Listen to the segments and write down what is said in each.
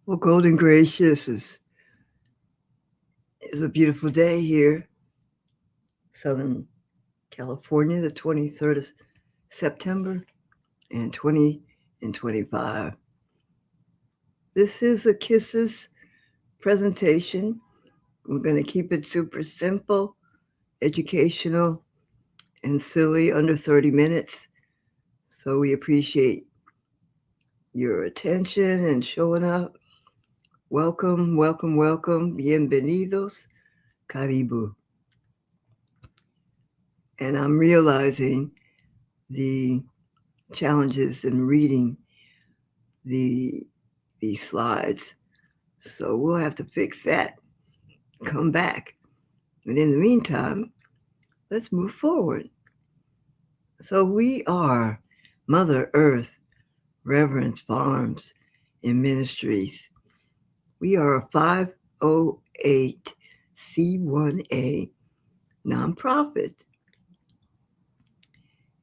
Well, golden gracious is a beautiful day here, Southern California, the 23rd of September and 2025. This is a KISSES presentation. We're going to keep it super simple, educational, and silly, under 30 minutes. So we appreciate your attention and showing up. Welcome, welcome, welcome. Bienvenidos. Karibu. And I'm realizing the challenges in reading these slides. So we'll have to fix that, come back. But in the meantime, let's move forward. So we are Mother Earth, Reverence Farms and Ministries. We are a 508 C1A nonprofit.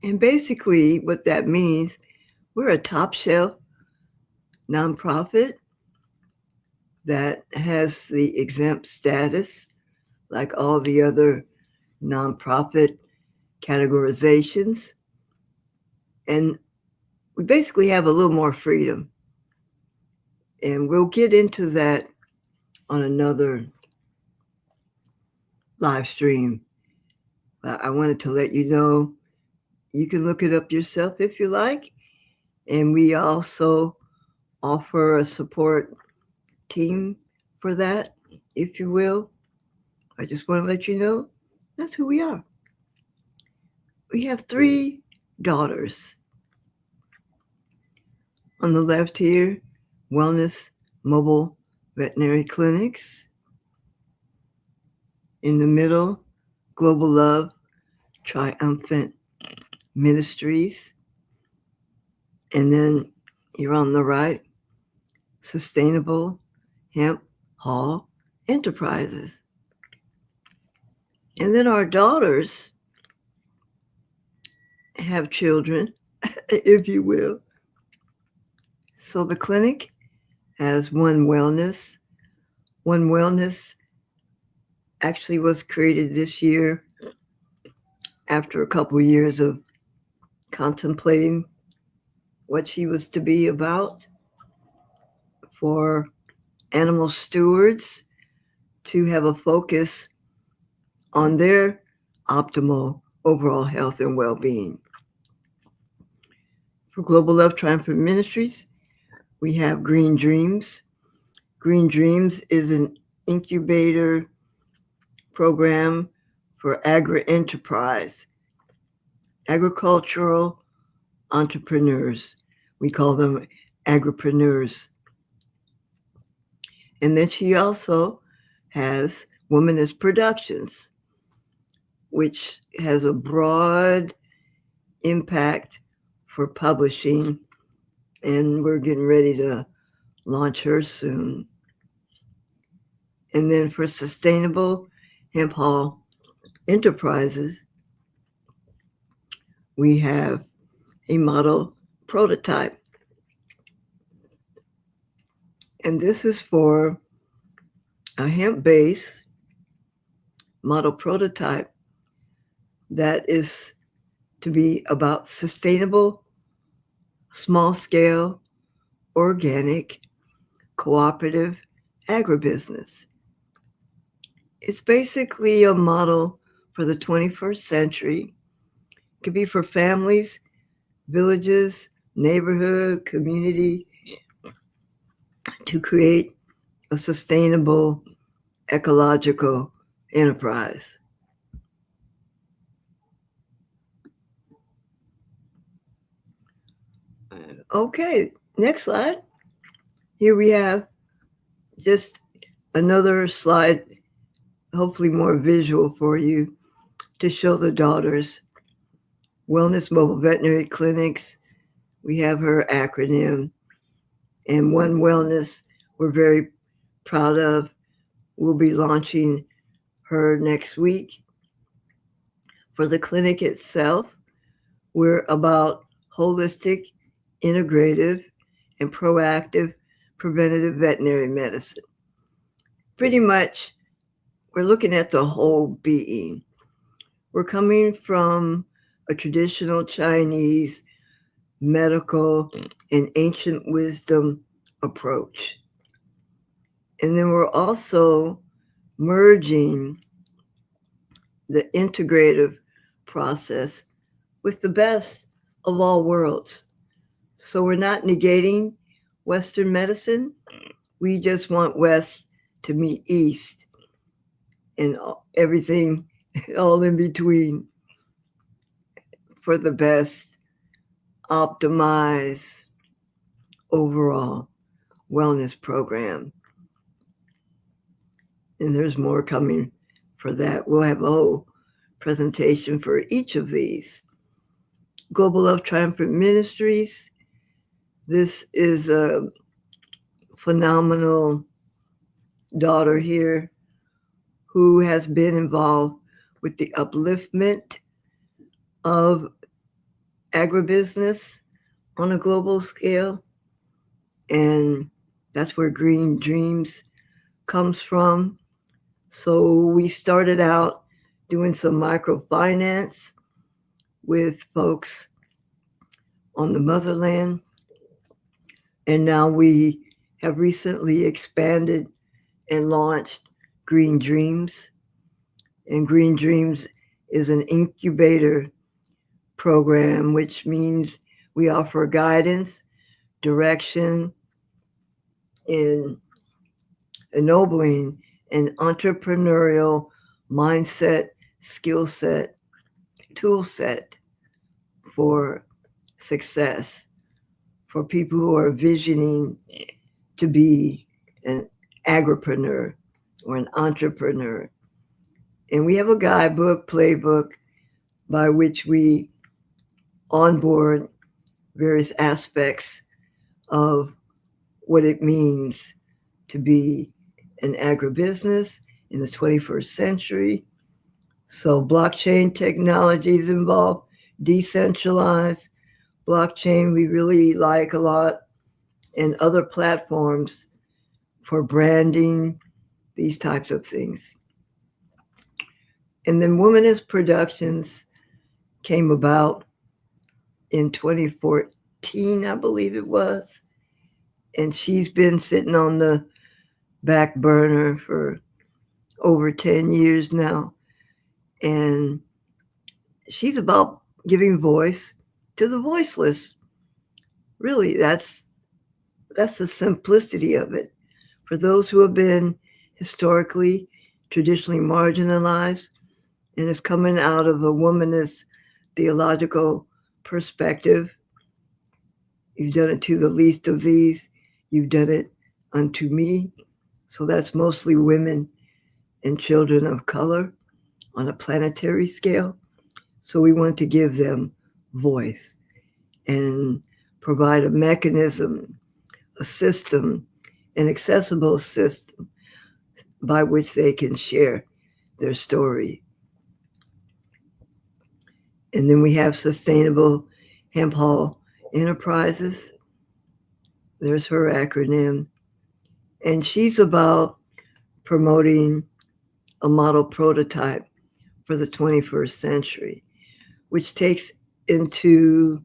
And basically what that means, we're a top shelf nonprofit that has the exempt status like all the other nonprofit categorizations. And we basically have a little more freedom. And we'll get into that on another live stream. But I wanted to let you know you can look it up yourself if you like. And we also offer a support team for that, if you will. I just want to let you know that's who we are. We have 3 daughters. On the left here, Wellness Mobile Veterinary Clinics. In the middle, Global Love Triumphant Ministries. And then here on the right, Sustainable Hemp Hall Enterprises. And then our daughters have children, if you will. So the clinic has One Wellness. One Wellness actually was created this year after a couple of years of contemplating what she was to be about, for animal stewards to have a focus on their optimal overall health and well-being. For Global Love Triumphant Ministries, we have Green Dreams. Green Dreams is an incubator program for agri-enterprise, agricultural entrepreneurs. We call them agripreneurs. And then she also has Womanist Productions, which has a broad impact for publishing, and we're getting ready to launch her soon. And then for Sustainable Hemp Hall Enterprises, we have a model prototype. And this is for a hemp-based model prototype that is to be about sustainable, small-scale, organic, cooperative agribusiness. It's basically a model for the 21st century. It could be for families, villages, neighborhood, community, to create a sustainable, ecological enterprise. Okay, next slide. Here we have just another slide, hopefully more visual for you, to show the daughters. Wellness Mobile Veterinary Clinics, we have her acronym. And One Wellness, we're very proud of. We'll be launching her next week. For the clinic itself, we're about holistic, integrative, and proactive preventative veterinary medicine. Pretty much, we're looking at the whole being. We're coming from a traditional Chinese medical and ancient wisdom approach. And then we're also merging the integrative process with the best of all worlds. So we're not negating Western medicine. We just want West to meet East and everything all in between for the best optimized overall wellness program. And there's more coming for that. We'll have a whole presentation for each of these. Global Love Triumphant Ministries. This is a phenomenal daughter here who has been involved with the upliftment of agribusiness on a global scale. And that's where Green Dreams comes from. So we started out doing some microfinance with folks on the motherland. And now we have recently expanded and launched Green Dreams. And Green Dreams is an incubator program, which means we offer guidance, direction in ennobling an entrepreneurial mindset, skill set, tool set for success for people who are visioning to be an agripreneur or an entrepreneur. And we have a guidebook, playbook, by which we onboard various aspects of what it means to be an agribusiness in the 21st century. So blockchain technology is involved, decentralized blockchain we really like a lot, and other platforms for branding, these types of things. And then Womanist Productions came about in 2014, I believe it was. And she's been sitting on the back burner for over 10 years now. And she's about giving voice to the voiceless. Really, that's the simplicity of it. For those who have been historically, traditionally marginalized, and it's coming out of a womanist theological perspective. You've done it to the least of these. You've done it unto me. So that's mostly women and children of color on a planetary scale. So we want to give them voice and provide a mechanism, a system, an accessible system by which they can share their story. And then we have Sustainable Hemp Hall Enterprises. There's her acronym. And she's about promoting a model prototype for the 21st century, which takes into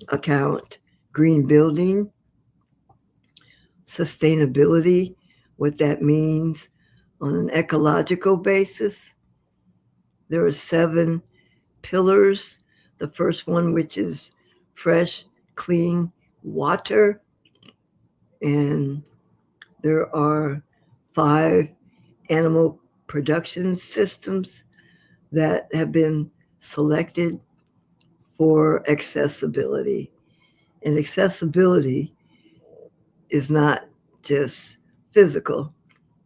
account green building, sustainability, what that means on an ecological basis. There are 7 pillars. The first one, which is fresh, clean water. And there are 5 animal production systems that have been selected for accessibility. And accessibility is not just physical,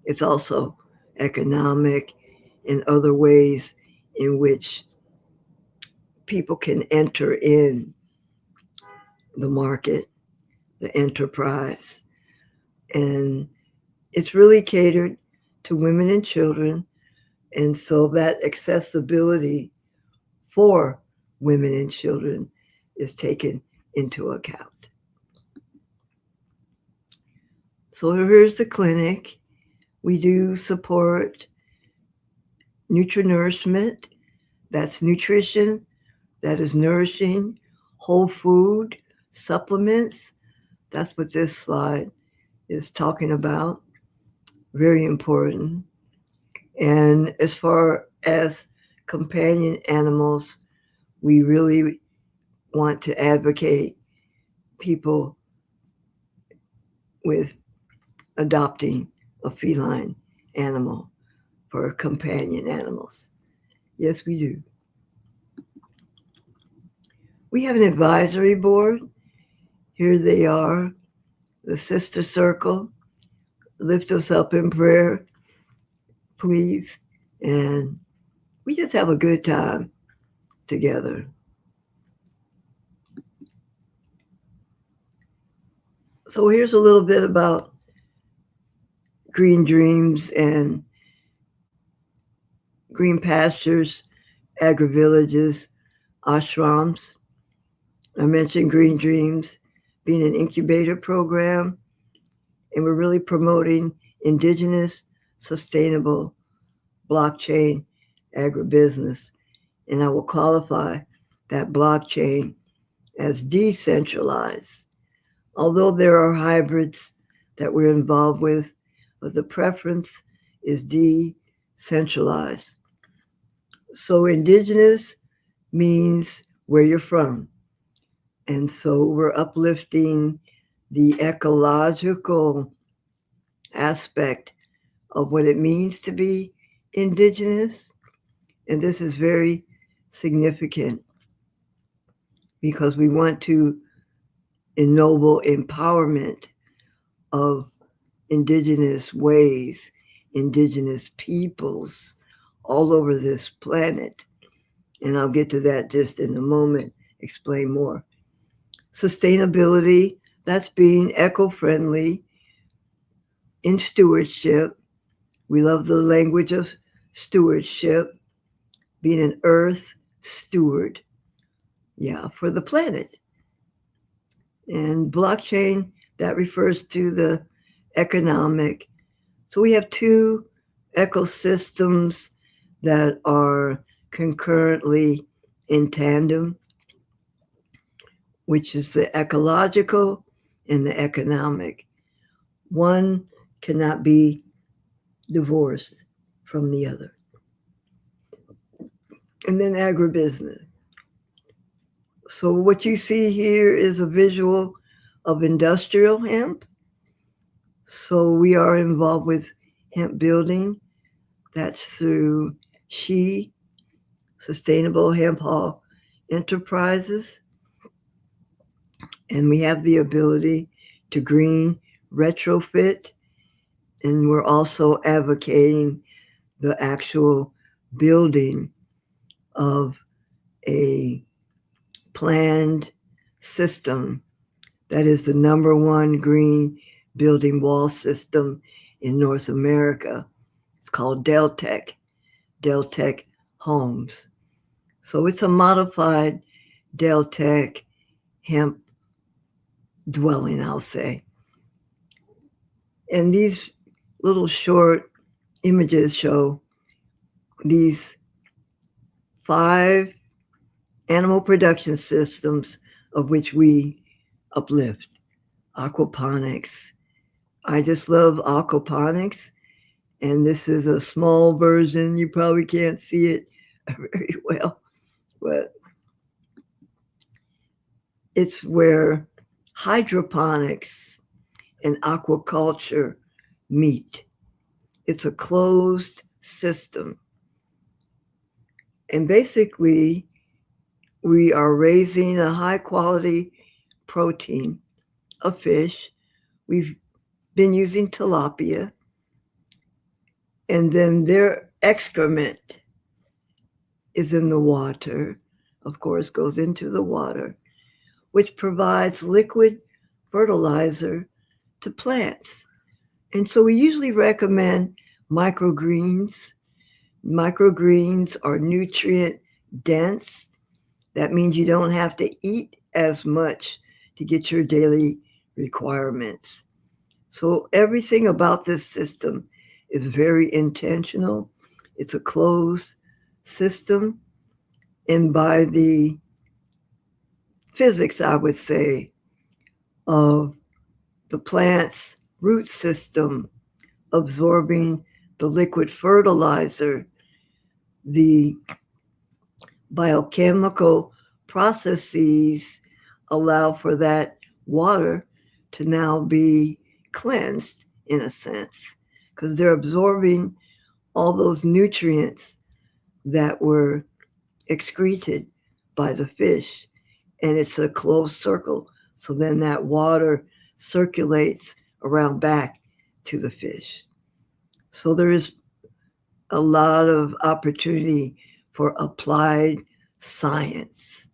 it's also economic and other ways in which people can enter in the market, the enterprise. And it's really catered to women and children. And so that accessibility for women and children is taken into account. So here's the clinic. We do support nutrinourishment. That's nutrition, that is nourishing, whole food, supplements. That's what this slide is talking about. Very important. And as far as companion animals, we really want to advocate people with adopting a feline animal for companion animals. Yes, we do. We have an advisory board. Here they are, the sister circle. Lift us up in prayer, please. And we just have a good time together. So here's a little bit about Green Dreams and Green Pastures, agri-villages, ashrams. I mentioned Green Dreams being an incubator program, and we're really promoting indigenous, sustainable, blockchain agribusiness. And I will qualify that blockchain as decentralized. Although there are hybrids that we're involved with, but the preference is decentralized. So indigenous means where you're from. And so we're uplifting the ecological aspect of what it means to be indigenous. And this is very significant because we want to ennoble empowerment of indigenous ways, indigenous peoples all over this planet. And I'll get to that just in a moment, explain more. Sustainability, that's being eco-friendly in stewardship. We love the language of stewardship, being an earth steward, for the planet. And blockchain, that refers to the economic. So we have two ecosystems that are concurrently in tandem, which is the ecological and the economic. One cannot be divorced from the other. And then agribusiness. So what you see here is a visual of industrial hemp. So we are involved with hemp building. That's through SHE, Sustainable Hemp Hall Enterprises. And we have the ability to green retrofit. And we're also advocating the actual building of a planned system that is the number one green building wall system in North America. It's called Deltec Homes. So it's a modified Deltec hemp dwelling, I'll say. And these little short images show these 5 animal production systems of which we uplift. Aquaponics. I just love aquaponics. And this is a small version. You probably can't see it very well, but it's where hydroponics and aquaculture meet. It's a closed system. And basically, we are raising a high quality protein of fish. We've been using tilapia. And then their excrement is in the water, of course, goes into the water, which provides liquid fertilizer to plants. And so we usually recommend microgreens. Microgreens are nutrient dense. That means you don't have to eat as much to get your daily requirements. So everything about this system is very intentional. It's a closed system. And by the physics, I would say, of the plant's root system absorbing the liquid fertilizer, the biochemical processes allow for that water to now be cleansed in a sense because they're absorbing all those nutrients that were excreted by the fish, and it's a closed circle. So then that water circulates around back to the fish. So there is a lot of opportunity for applied science.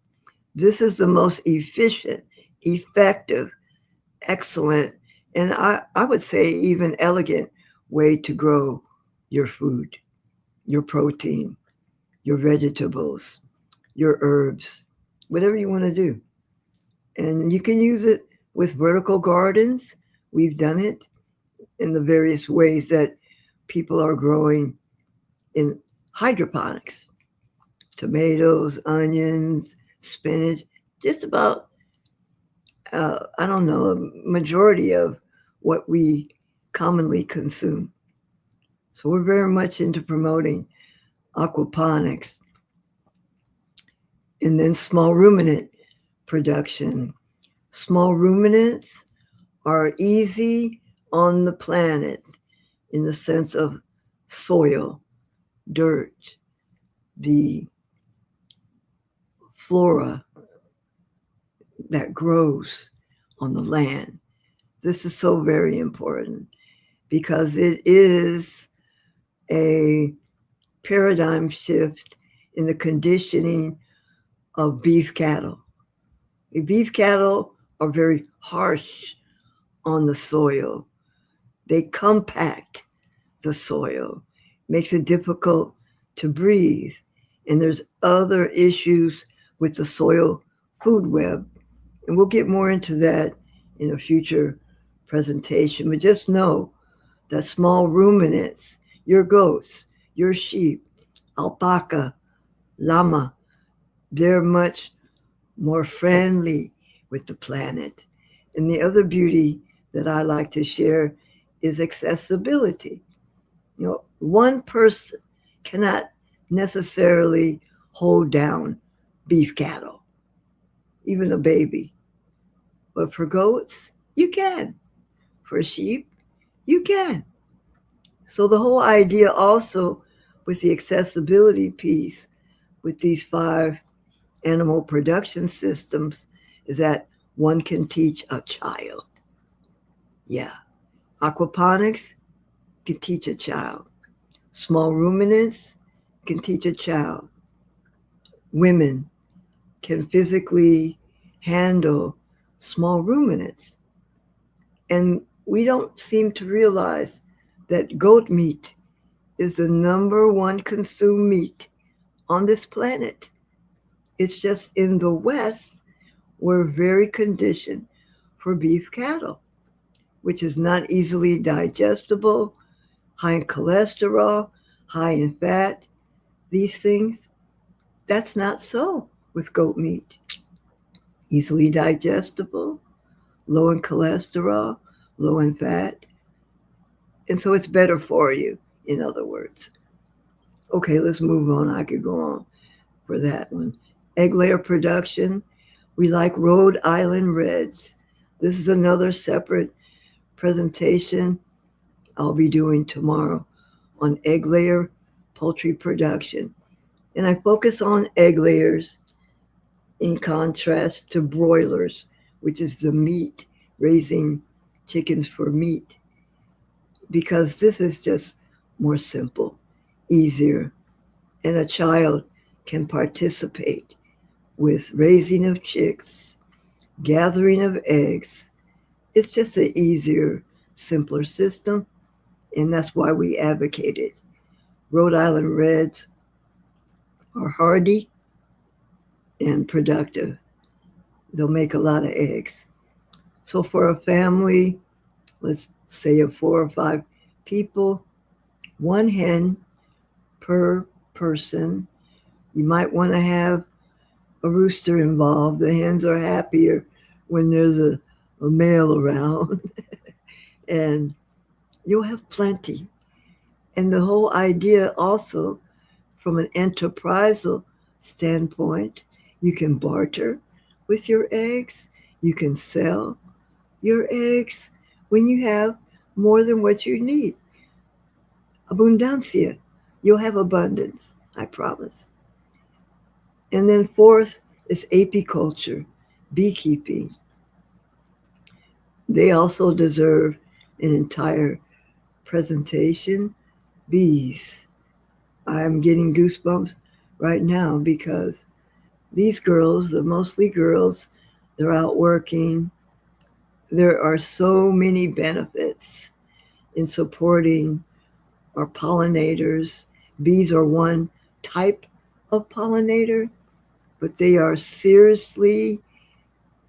This is the most efficient, effective, excellent, and I would say even elegant way to grow your food, your protein, your vegetables, your herbs, whatever you want to do. And you can use it with vertical gardens. We've done it in the various ways that people are growing in hydroponics. Tomatoes, onions, spinach, just about, I don't know, a majority of what we commonly consume. So we're very much into promoting aquaponics and then small ruminant production. Small ruminants are easy on the planet in the sense of soil, dirt, the flora that grows on the land. This is so very important because it is a paradigm shift in the conditioning of beef cattle. Beef cattle are very harsh on the soil. They compact the soil, makes it difficult to breathe. And there's other issues with the soil food web. And we'll get more into that in a future presentation. But just know that small ruminants, your goats, your sheep, alpaca, llama, they're much more friendly with the planet. And the other beauty that I like to share is accessibility. You know, one person cannot necessarily hold down beef cattle, even a baby. But for goats, you can. For sheep, you can. So the whole idea also with the accessibility piece with these 5 animal production systems is that one can teach a child. Yeah. Aquaponics can teach a child. Small ruminants can teach a child. Women can physically handle small ruminants. And we don't seem to realize that goat meat is the number 1 consumed meat on this planet. It's just in the West, we're very conditioned for beef cattle, which is not easily digestible, high in cholesterol, high in fat, these things. That's not so with goat meat. Easily digestible, low in cholesterol, low in fat. And so it's better for you, in other words. Okay, let's move on. I could go on for that one. Egg layer production. We like Rhode Island Reds. This is another separate presentation I'll be doing tomorrow on egg layer poultry production. And I focus on egg layers in contrast to broilers, which is the meat, raising chickens for meat, because this is just more simple, easier, and a child can participate with raising of chicks, gathering of eggs. It's just an easier, simpler system, and that's why we advocate it. Rhode Island Reds are hardy and productive. They'll make a lot of eggs. So for a family, let's say of 4 or 5 people, 1 hen per person. You might want to have a rooster involved. The hens are happier when there's a male around, and you'll have plenty. And the whole idea also, from an enterprisal standpoint, you can barter with your eggs. You can sell your eggs when you have more than what you need. Abundancia. You'll have abundance, I promise. And then fourth is apiculture, beekeeping. They also deserve an entire presentation. Bees. I'm getting goosebumps right now because these girls, the mostly girls, they're out working. There are so many benefits in supporting our pollinators. Bees are one type of pollinator, but they are seriously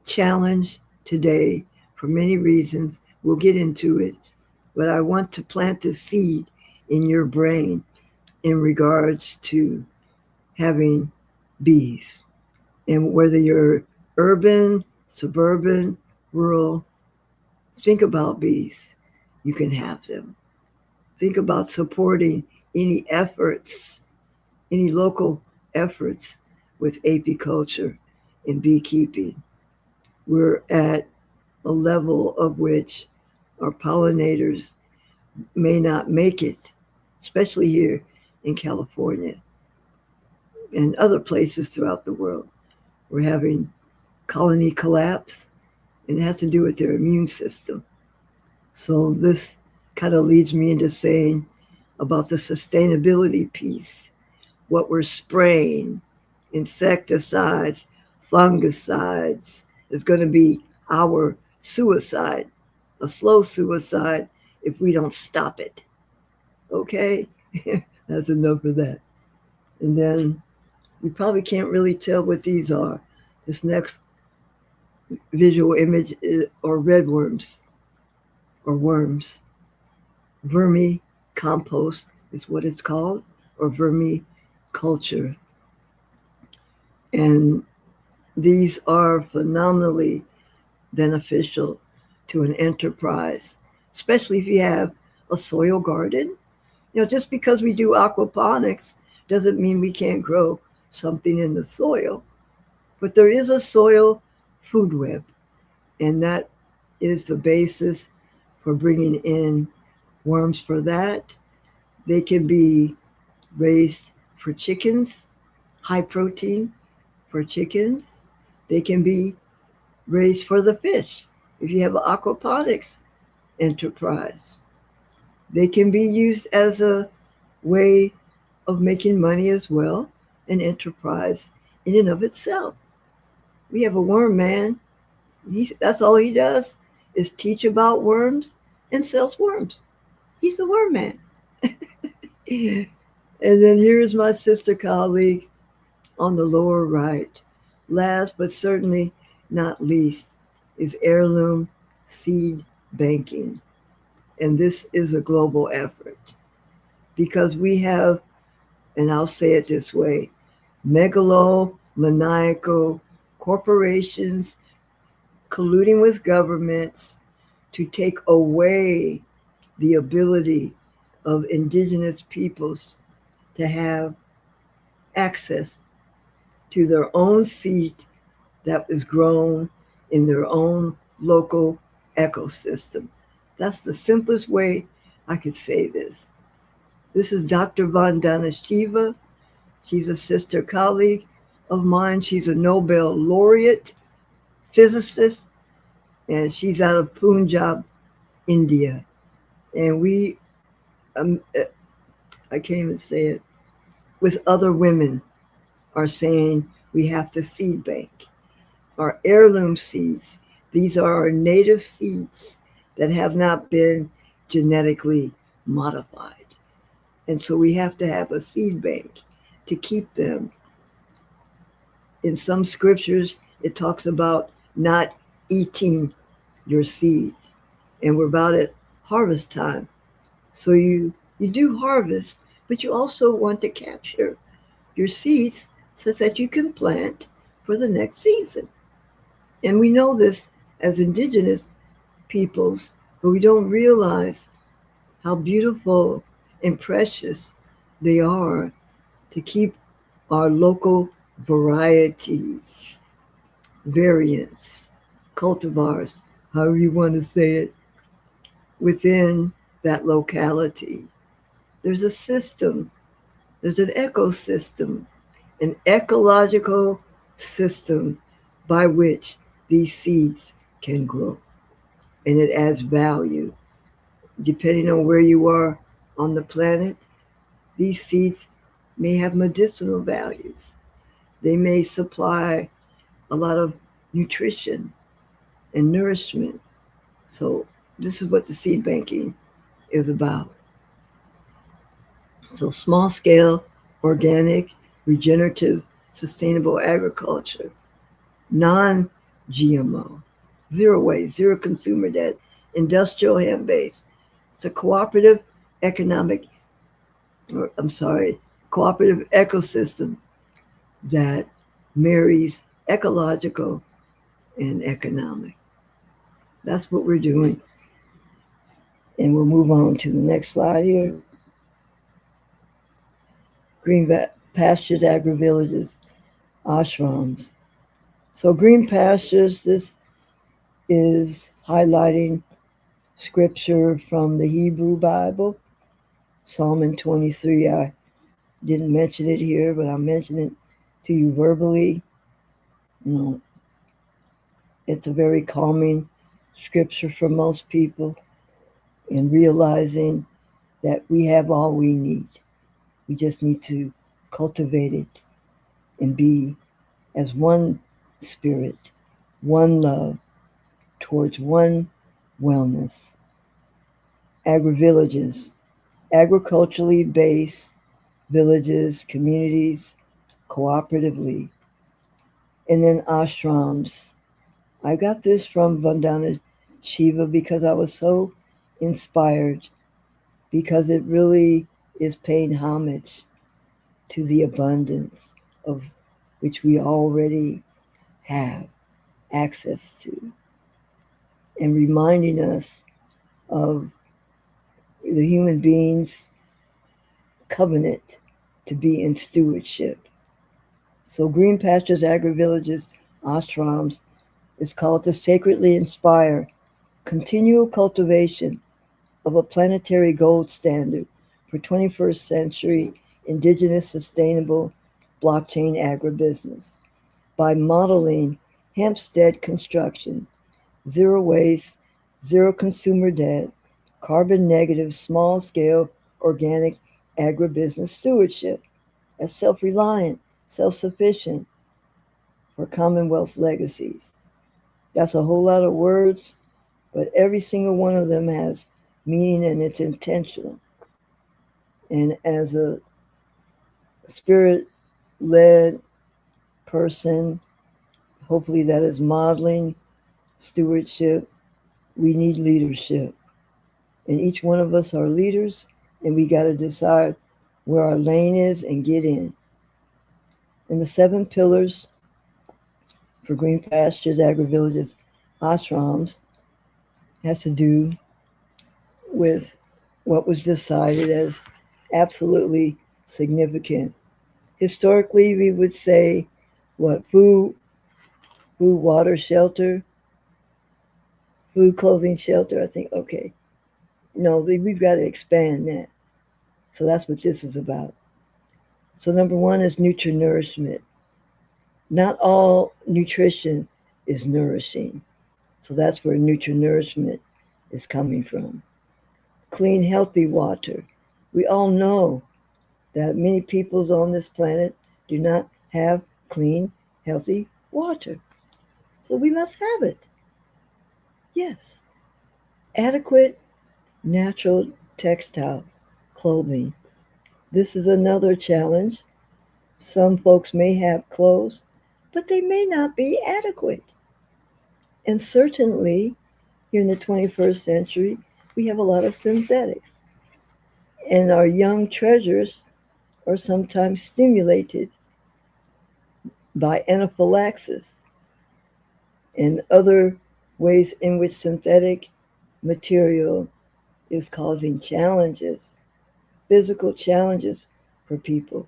challenged today for many reasons. We'll get into it, but I want to plant a seed in your brain in regards to having bees. And whether you're urban, suburban, rural, think about bees. You can have them. Think about supporting any efforts, any local efforts with apiculture and beekeeping. We're at a level of which our pollinators may not make it, especially here in California and other places throughout the world. We're having colony collapse, and it has to do with their immune system. So this kind of leads me into saying about the sustainability piece, what we're spraying, insecticides, fungicides, is going to be our suicide, a slow suicide if we don't stop it. Okay? That's enough of that. And then you probably can't really tell what these are. This next visual image are redworms or worms. Vermicompost is what it's called, or vermiculture. And these are phenomenally beneficial to an enterprise, especially if you have a soil garden. Just because we do aquaponics doesn't mean we can't grow something in the soil. But there is a soil food web, and that is the basis for bringing in worms for that. They can be raised for chickens, high protein for chickens. They can be raised for the fish if you have an aquaponics enterprise. They can be used as a way of making money as well, an enterprise in and of itself. We have a worm man. That's all he does is teach about worms and sells worms. He's the worm man. And then here's my sister colleague on the lower right. Last but certainly not least is heirloom seed banking. And this is a global effort because we have, and I'll say it this way, megalomaniacal corporations colluding with governments to take away the ability of indigenous peoples to have access to their own seed that was grown in their own local ecosystem. That's the simplest way I could say this. This is Dr. Vandana Shiva. She's a sister colleague of mine. She's a Nobel laureate physicist, and she's out of Punjab, India. And we, I can't even say it, with other women are saying we have to seed bank. Our heirloom seeds, these are our native seeds that have not been genetically modified. And so we have to have a seed bank to keep them. In some scriptures, it talks about not eating your seeds. And we're about at harvest time. So you do harvest, but you also want to capture your seeds so that you can plant for the next season. And we know this as indigenous peoples, but we don't realize how beautiful and precious they are to keep our local varieties, variants, cultivars, however you want to say it, within that locality. There's a system, there's an ecosystem, an ecological system by which these seeds can grow. And it adds value. Depending on where you are on the planet, these seeds may have medicinal values. They may supply a lot of nutrition and nourishment. So, this is what the seed banking is about. So, small scale, organic, regenerative, sustainable agriculture, non GMO, zero waste, zero consumer debt, industrial hemp based. It's a cooperative economic, cooperative ecosystem that marries ecological and economic. That's what we're doing. And we'll move on to the next slide here. Green pastures, agri-villages, ashrams. So green pastures, this is highlighting scripture from the Hebrew Bible, Psalm 23. I didn't mention it here, but I'll mention it to you verbally. You know, it's a very calming scripture for most people in realizing that we have all we need. We just need to cultivate it and be as one spirit, one love, towards one wellness. Agri-villages, agriculturally based villages, communities, cooperatively. And then ashrams. I got this from Vandana Shiva because I was so inspired, because it really is paying homage to the abundance of which we already have access to, and reminding us of the human being's covenant to be in stewardship. So Green Pastures, Agri-Villages, Ashrams is called to sacredly inspire continual cultivation of a planetary gold standard for 21st century indigenous sustainable blockchain agribusiness by modeling Hempstead construction, zero waste, zero consumer debt, carbon negative, small scale organic agribusiness stewardship as self-reliant, self-sufficient for Commonwealth legacies. That's a whole lot of words, but every single one of them has meaning and it's intentional. And as a spirit-led person, hopefully that is modeling stewardship, we need leadership. And each one of us are leaders, and we got to decide where our lane is and get in. And the 7 pillars for Green Pastures, Agri-Villages, Ashrams has to do with what was decided as absolutely significant. Historically, we would say, food, water, shelter, food, clothing, shelter. I think, okay. No, we've got to expand that. So that's what this is about. So number 1 is nutrinourishment. Not all nutrition is nourishing. So that's where nutrinourishment is coming from. Clean, healthy water. We all know that many peoples on this planet do not have clean, healthy water. So we must have it. Yes. Adequate natural textile clothing. This is another challenge. Some folks may have clothes, but they may not be adequate. And certainly, here in the 21st century, we have a lot of synthetics. And our young treasures are sometimes stimulated by anaphylaxis and other ways in which synthetic material is causing challenges, physical challenges for people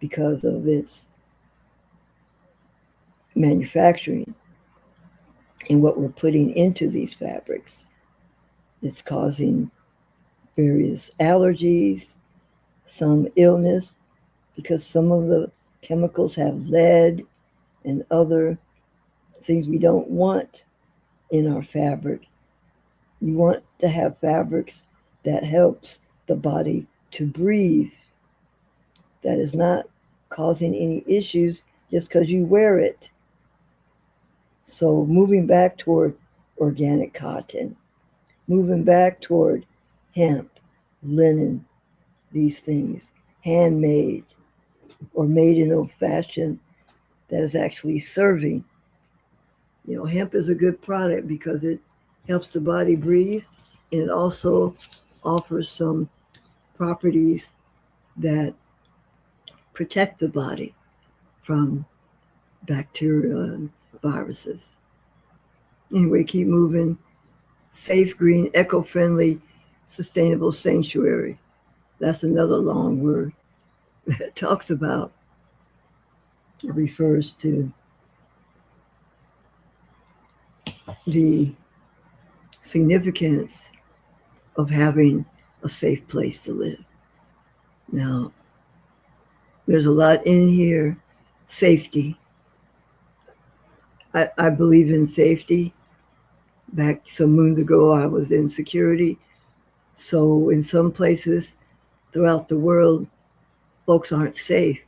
because of its manufacturing and what we're putting into these fabrics. It's causing various allergies, some illness, because some of the chemicals have lead and other things we don't want in our fabric. You want to have fabrics that helps the body to breathe, that is not causing any issues just because you wear it. So moving back toward organic cotton, moving back toward hemp, linen, these things, handmade or made in a fashion that is actually serving. You know, hemp is a good product because it helps the body breathe, and it also offers some properties that protect the body from bacteria and viruses. Anyway, keep moving. Safe, green, eco-friendly, sustainable sanctuary. That's another long word that talks about, refers to the significance of having a safe place to live. Now, there's a lot in here. Safety. I believe in safety. Back some moons ago, I was in security. So in some places throughout the world, folks aren't safe,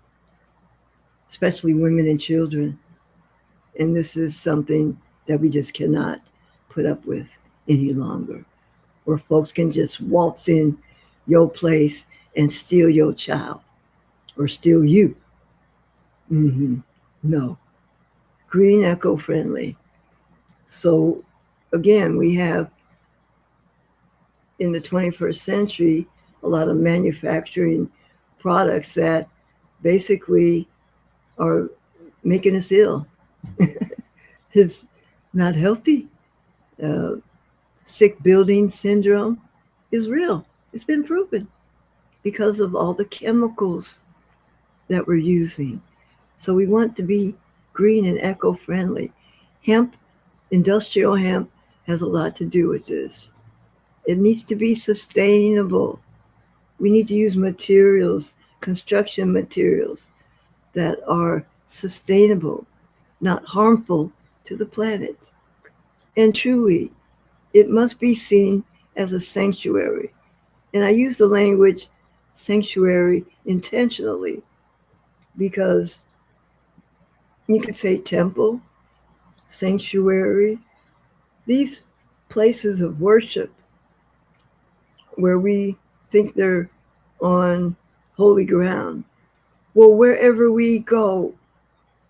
especially women and children. And this is something that we just cannot put up with any longer, where folks can just waltz in your place and steal your child or steal you. No. Green, eco-friendly. So again, we have in the 21st century a lot of manufacturing products that basically are making us ill. It's not healthy. Sick building syndrome is real. It's been proven because of all the chemicals that we're using. So we want to be green and eco-friendly. Hemp, industrial hemp, has a lot to do with this. It needs to be sustainable. We need to use materials, construction materials, that are sustainable, not harmful to the planet. And truly, it must be seen as a sanctuary. And I use the language sanctuary intentionally because you could say temple, sanctuary, these places of worship where we think they're on holy ground. Well, wherever we go,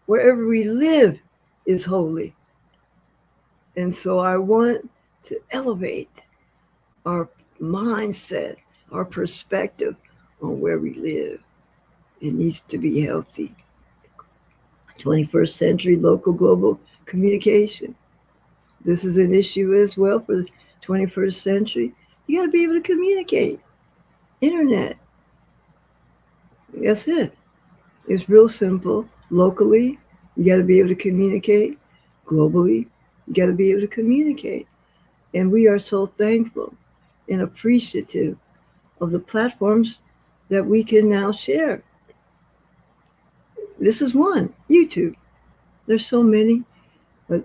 wherever we live is holy. And so I want to elevate our mindset, our perspective on where we live. It needs to be healthy. 21st century local global communication. This is an issue as well for the 21st century. You got to be able to communicate. Internet. That's it. It's real simple. Locally, you got to be able to communicate. Globally, you got to be able to communicate. And we are so thankful and appreciative of the platforms that we can now share. This is one, YouTube. There's so many, but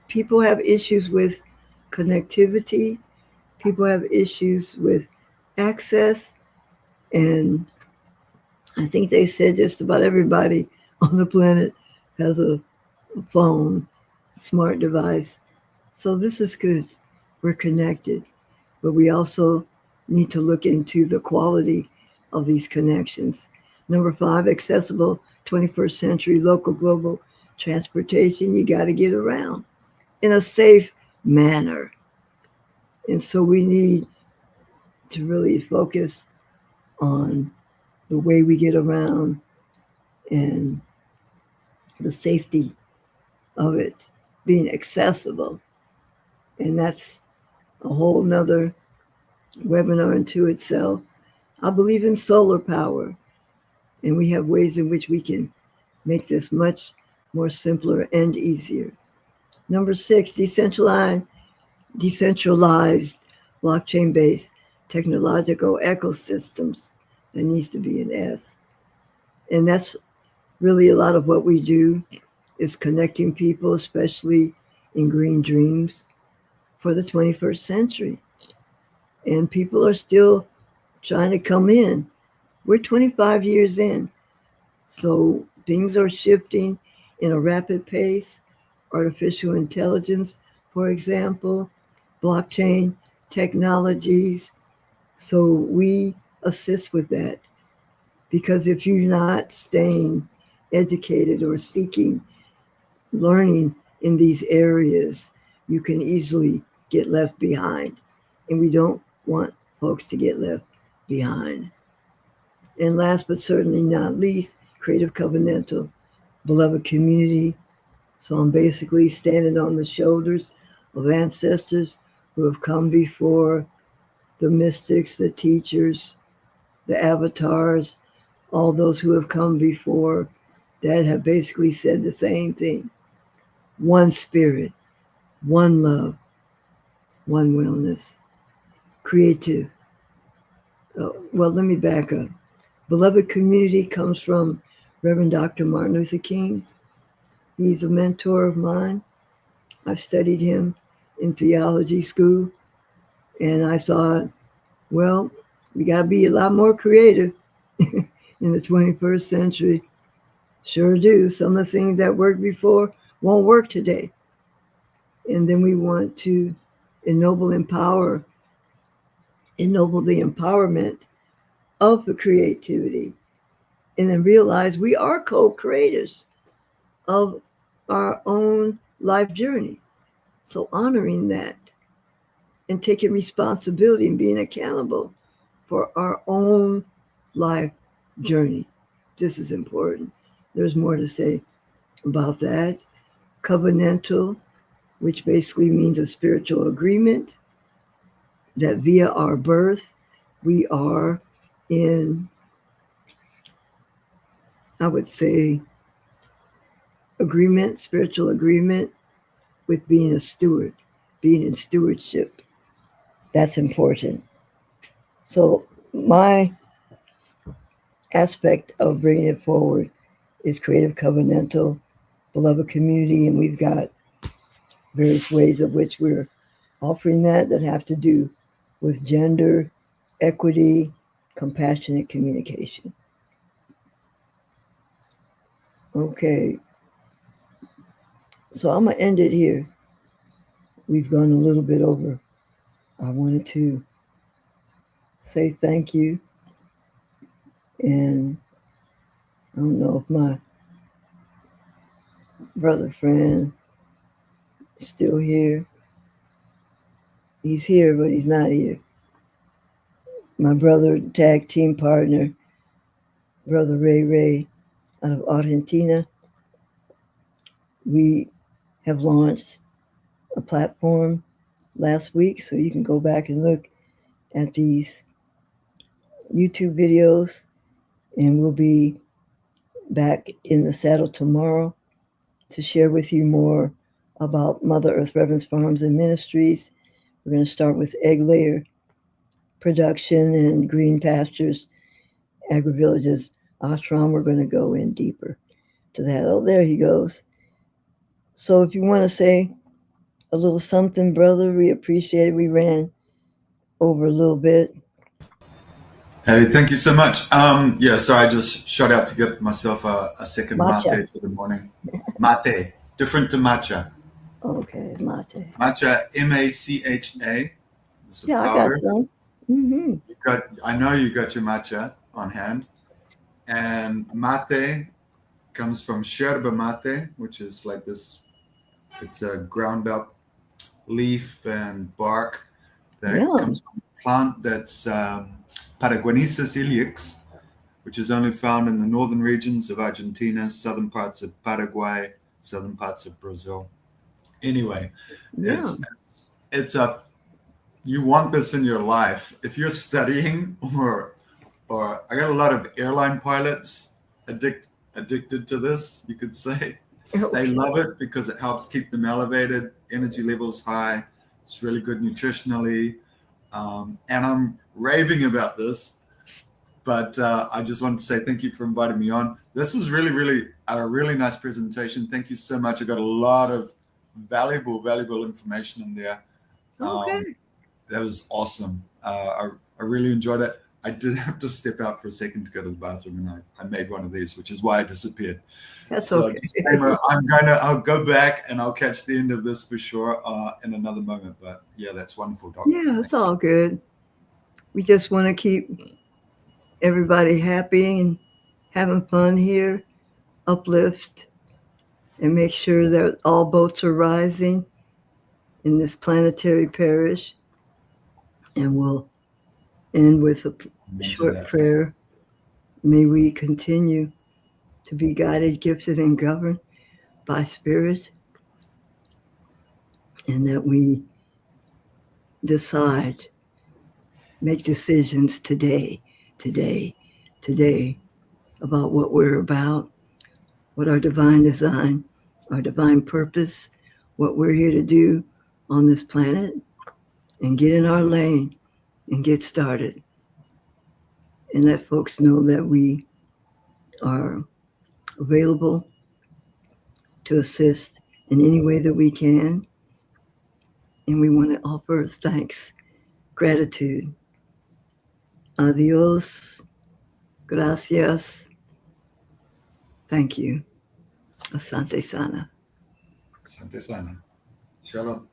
people have issues with connectivity. People have issues with access. And I think they said just about everybody on the planet has a phone, smart device. So this is good. We're connected, but we also need to look into the quality of these connections. Number 5, accessible 21st century local global transportation. You got to get around in a safe manner. And so we need to really focus on the way we get around and the safety of it being accessible. And that's a whole nother webinar into itself. I believe in solar power, and we have ways in which we can make this much more simpler and easier. Number 6, decentralized blockchain-based technological ecosystems. There needs to be an S. And that's really a lot of what we do, is connecting people, especially in green dreams, for the 21st century. And people are still trying to come in. We're 25 years in, so things are shifting in a rapid pace. Artificial intelligence, for example, blockchain technologies. So we assist with that, because if you're not staying educated or seeking learning in these areas, you can easily get left behind. And we don't want folks to get left behind. And last but certainly not least, creative covenantal beloved community. So I'm basically standing on the shoulders of ancestors who have come before, the mystics, the teachers, the avatars, all those who have come before that have basically said the same thing. One spirit, one love, one wellness, creative. Well, let me back up. Beloved community comes from Reverend Dr. Martin Luther King. He's a mentor of mine. I've studied him in theology school, and I thought, well, we got to be a lot more creative in the 21st century. Sure do. Some of the things that worked before won't work today. And then we want to ennoble the empowerment of the creativity, and then realize we are co-creators of our own life journey. So honoring that and taking responsibility and being accountable for our own life journey. This is important. There's more to say about that. Covenantal, which basically means a spiritual agreement that via our birth, we are in, I would say, agreement, spiritual agreement with being a steward, being in stewardship. That's important. So my aspect of bringing it forward is creative covenantal beloved community, and we've got various ways of which we're offering that have to do with gender, equity, compassionate communication. Okay, so I'm going to end it here. We've gone a little bit over. I wanted to say thank you, and I don't know if my brother friend is still here. He's here, but he's not here. My brother, tag team partner, Brother Ray out of Argentina. We have launched a platform last week, so you can go back and look at these YouTube videos, and we'll be back in the saddle tomorrow to share with you more about Mother Earth Reverence Farms and Ministries. We're going to start with egg layer production and green pastures, agrivillages, ashram. We're going to go in deeper to that. Oh, there he goes. So if you want to say a little something, brother, we appreciate it. We ran over a little bit. Hey, thank you so much. So I just shot out to get myself a second Matcha. mate for the morning. Mate, different to matcha. Okay, mate. Matcha, M-A-C-H-A. Yeah, I got some. Mm-hmm. I know you got your matcha on hand. And mate comes from yerba mate, which is like this. It's a ground up leaf and bark that Yeah. comes from a plant that's Paraguanesis ilex, which is only found in the northern regions of Argentina, southern parts of Paraguay, southern parts of Brazil. Anyway, Yeah. it's a, you want this in your life. If you're studying or I got a lot of airline pilots addicted to this, you could say. They love it because it helps keep them elevated, energy levels high. It's really good nutritionally. And I'm raving about this, but I just wanted to say thank you for inviting me on. This is really a really nice presentation. Thank you so much. I got a lot of valuable information in there. Okay. That was awesome. I really enjoyed it. I did have to step out for a second to go to the bathroom, and I made one of these, which is why I disappeared. That's So okay. disclaimer, I'll go back and I'll catch the end of this for sure in another moment. But yeah, that's wonderful, Doc. Yeah, it's all good. We just want to keep everybody happy and having fun here, uplift, and make sure that all boats are rising in this planetary parish. And we'll end with a short prayer. May we continue to be guided, gifted, and governed by Spirit, and that we make decisions today about what we're about, what our divine design, our divine purpose, what we're here to do on this planet, and get in our lane and get started. And let folks know that we are available to assist in any way that we can. And we want to offer thanks, gratitude. Adios, gracias, thank you. Asante sana. Asante sana. Shalom.